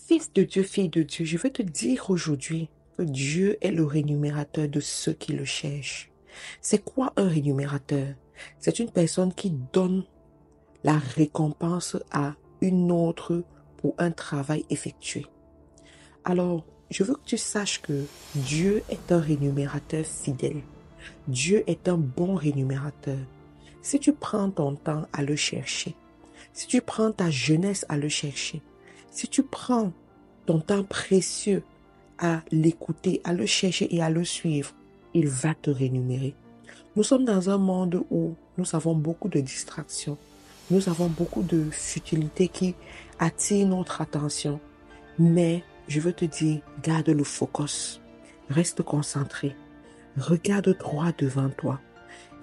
Fils de Dieu, fille de Dieu, je veux te dire aujourd'hui que Dieu est le rémunérateur de ceux qui le cherchent. C'est quoi un rémunérateur? C'est une personne qui donne la récompense à une autre pour un travail effectué. Alors, je veux que tu saches que Dieu est un rémunérateur fidèle. Dieu est un bon rémunérateur. Si tu prends ton temps à le chercher, si tu prends ta jeunesse à le chercher, si tu prends ton temps précieux à l'écouter, à le chercher et à le suivre, il va te rémunérer. Nous sommes dans un monde où nous avons beaucoup de distractions. Nous avons beaucoup de futilités qui attirent notre attention. Mais je veux te dire, garde le focus. Reste concentré. Regarde droit devant toi.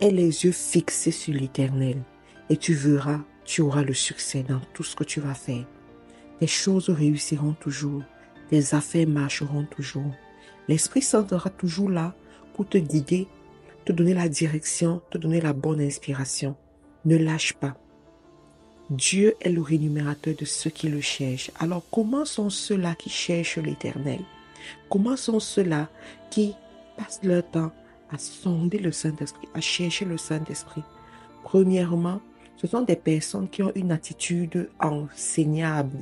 Aie les yeux fixés sur l'Éternel. Et tu verras, tu auras le succès dans tout ce que tu vas faire. Tes choses réussiront toujours. Tes affaires marcheront toujours. L'Esprit Saint sera toujours là pour te guider, te donner la direction, te donner la bonne inspiration. Ne lâche pas. Dieu est le rémunérateur de ceux qui le cherchent. Alors, comment sont ceux-là qui cherchent l'Éternel? Comment sont ceux-là qui passent leur temps à sonder le Saint-Esprit, à chercher le Saint-Esprit? Premièrement, ce sont des personnes qui ont une attitude enseignable.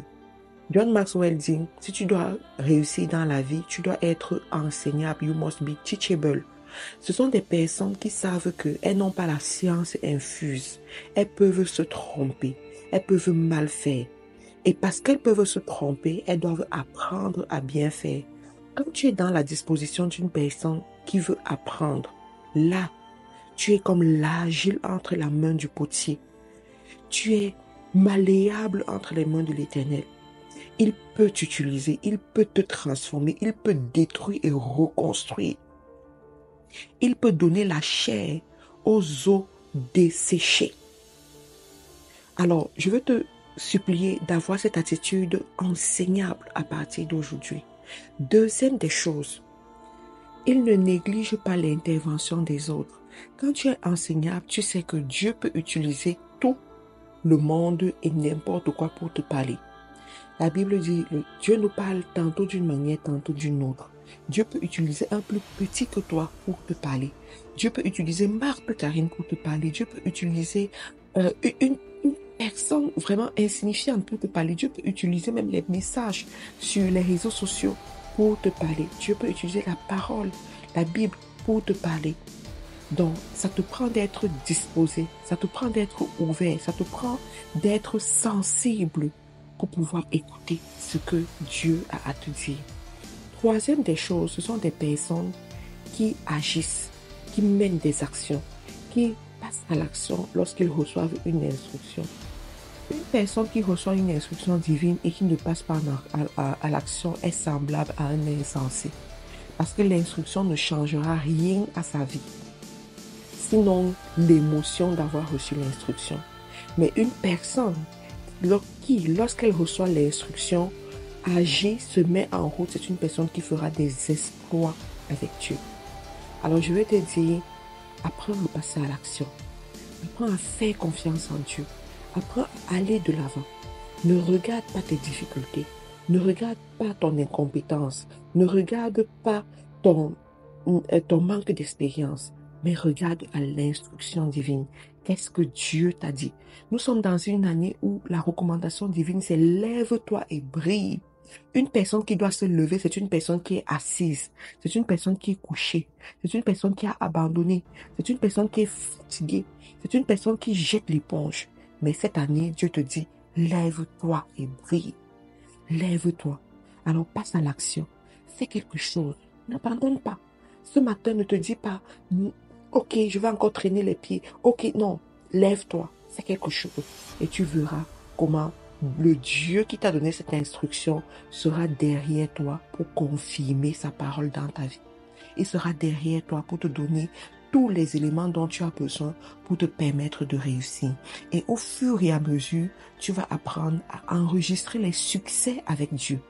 John Maxwell dit, si tu dois réussir dans la vie, tu dois être enseignable. You must be teachable. Ce sont des personnes qui savent qu'elles n'ont pas la science infuse. Elles peuvent se tromper. Elles peuvent mal faire. Et parce qu'elles peuvent se tromper, elles doivent apprendre à bien faire. Quand tu es dans la disposition d'une personne qui veut apprendre, là, tu es comme l'agile entre la main du potier. Tu es malléable entre les mains de l'Éternel. Il peut t'utiliser, il peut te transformer, il peut détruire et reconstruire. Il peut donner la chair aux os desséchés. Alors, je veux te supplier d'avoir cette attitude enseignable à partir d'aujourd'hui. Deuxième des choses, il ne néglige pas l'intervention des autres. Quand tu es enseignable, tu sais que Dieu peut utiliser tout le monde et n'importe quoi pour te parler. La Bible dit, Dieu nous parle tantôt d'une manière, tantôt d'une autre. Dieu peut utiliser un plus petit que toi pour te parler. Dieu peut utiliser Marthe Karine pour te parler. Dieu peut utiliser une personne vraiment insignifiante pour te parler. Dieu peut utiliser même les messages sur les réseaux sociaux pour te parler. Dieu peut utiliser la parole, la Bible pour te parler. Donc, ça te prend d'être disposé, ça te prend d'être ouvert, ça te prend d'être sensible pour pouvoir écouter ce que Dieu a à te dire. Troisième des choses, ce sont des personnes qui agissent, qui mènent des actions, qui passent à l'action lorsqu'ils reçoivent une instruction. Une personne qui reçoit une instruction divine et qui ne passe pas à l'action est semblable à un insensé. Parce que l'instruction ne changera rien à sa vie. Sinon, l'émotion d'avoir reçu l'instruction. Mais une personne qui, lorsqu'elle reçoit l'instruction, agit, se met en route, c'est une personne qui fera des exploits avec Dieu. Alors je vais te dire, apprends à passer à l'action. Apprends à faire confiance en Dieu. Apprends à aller de l'avant. Ne regarde pas tes difficultés. Ne regarde pas ton incompétence. Ne regarde pas ton manque d'expérience. Mais regarde à l'instruction divine. Qu'est-ce que Dieu t'a dit? Nous sommes dans une année où la recommandation divine, c'est lève-toi et brille. Une personne qui doit se lever, c'est une personne qui est assise. C'est une personne qui est couchée. C'est une personne qui a abandonné. C'est une personne qui est fatiguée. C'est une personne qui jette l'éponge. Mais cette année, Dieu te dit, lève-toi et brille. Lève-toi. Alors passe à l'action. Fais quelque chose. N'abandonne pas. Ce matin, ne te dis pas, ok, je vais encore traîner les pieds. Ok, non, lève-toi. Fais quelque chose. Et tu verras comment le Dieu qui t'a donné cette instruction sera derrière toi pour confirmer sa parole dans ta vie. Il sera derrière toi pour te donner tous les éléments dont tu as besoin pour te permettre de réussir. Et au fur et à mesure, tu vas apprendre à enregistrer les succès avec Dieu.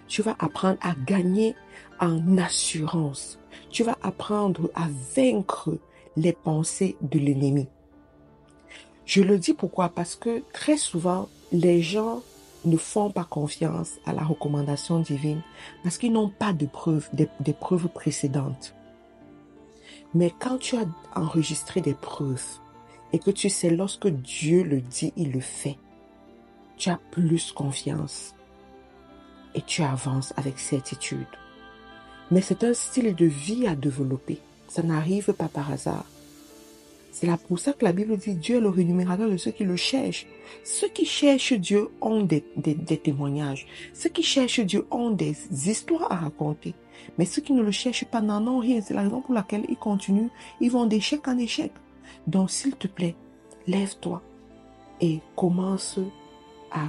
Tu vas apprendre à gagner en assurance. Tu vas apprendre à vaincre les pensées de l'ennemi. Je le dis pourquoi? Parce que très souvent, les gens ne font pas confiance à la recommandation divine parce qu'ils n'ont pas de preuves, des preuves précédentes. Mais quand tu as enregistré des preuves et que tu sais lorsque Dieu le dit, il le fait, tu as plus confiance et tu avances avec certitude. Mais c'est un style de vie à développer. Ça n'arrive pas par hasard. C'est là pour ça que la Bible dit Dieu est le rémunérateur de ceux qui le cherchent. Ceux qui cherchent Dieu ont des témoignages. Ceux qui cherchent Dieu ont des histoires à raconter. Mais ceux qui ne le cherchent pas n'en ont rien. C'est la raison pour laquelle ils continuent. Ils vont d'échec en échec. Donc s'il te plaît, lève-toi et commence à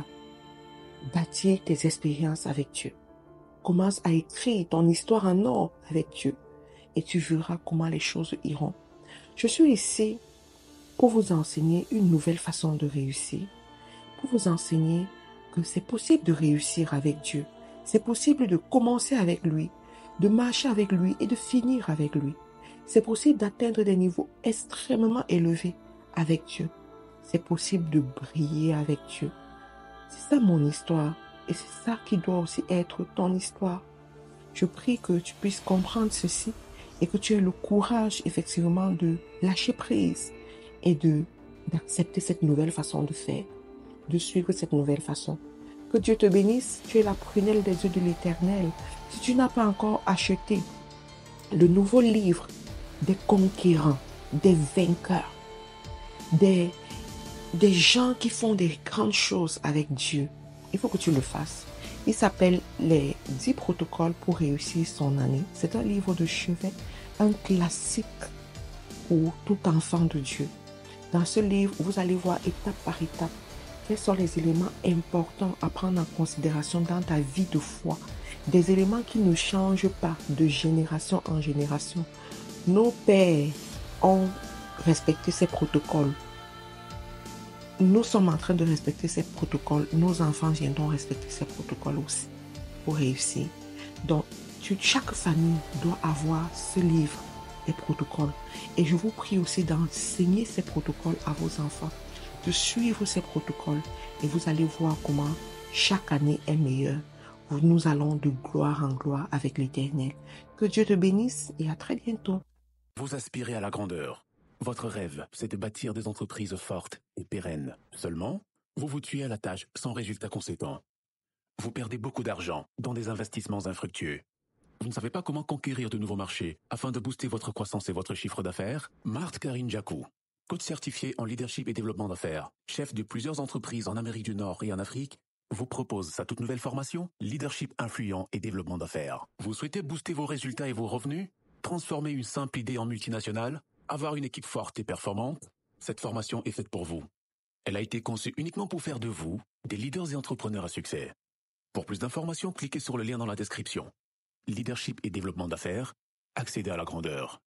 bâtir tes expériences avec Dieu. Commence à écrire ton histoire en or avec Dieu. Et tu verras comment les choses iront. Je suis ici pour vous enseigner une nouvelle façon de réussir, pour vous enseigner que c'est possible de réussir avec Dieu. C'est possible de commencer avec lui, de marcher avec lui et de finir avec lui. C'est possible d'atteindre des niveaux extrêmement élevés avec Dieu. C'est possible de briller avec Dieu. C'est ça mon histoire et c'est ça qui doit aussi être ton histoire. Je prie que tu puisses comprendre ceci et que tu aies le courage effectivement de lâcher prise et d'accepter cette nouvelle façon de faire, de suivre cette nouvelle façon. Que Dieu te bénisse, tu es la prunelle des yeux de l'Éternel. Si tu n'as pas encore acheté le nouveau livre des conquérants, des vainqueurs, des gens qui font des grandes choses avec Dieu, il faut que tu le fasses. Il s'appelle Les 10 protocoles pour réussir son année. C'est un livre de chevet, un classique pour tout enfant de Dieu. Dans ce livre, vous allez voir étape par étape quels sont les éléments importants à prendre en considération dans ta vie de foi. Des éléments qui ne changent pas de génération en génération. Nos pères ont respecté ces protocoles. Nous sommes en train de respecter ces protocoles. Nos enfants viendront respecter ces protocoles aussi pour réussir. Donc, chaque famille doit avoir ce livre, les protocoles. Et je vous prie aussi d'enseigner ces protocoles à vos enfants, de suivre ces protocoles. Et vous allez voir comment chaque année est meilleure. Nous allons de gloire en gloire avec l'Éternel. Que Dieu te bénisse et à très bientôt. Vous aspirez à la grandeur. Votre rêve, c'est de bâtir des entreprises fortes et pérennes. Seulement, vous vous tuez à la tâche sans résultat conséquent. Vous perdez beaucoup d'argent dans des investissements infructueux. Vous ne savez pas comment conquérir de nouveaux marchés afin de booster votre croissance et votre chiffre d'affaires? Marthe Karine Jacou, coach certifié en leadership et développement d'affaires, chef de plusieurs entreprises en Amérique du Nord et en Afrique, vous propose sa toute nouvelle formation Leadership influent et développement d'affaires. Vous souhaitez booster vos résultats et vos revenus? Transformer une simple idée en multinationale? Avoir une équipe forte et performante? Cette formation est faite pour vous. Elle a été conçue uniquement pour faire de vous des leaders et entrepreneurs à succès. Pour plus d'informations, cliquez sur le lien dans la description. Leadership et développement d'affaires, accéder à la grandeur.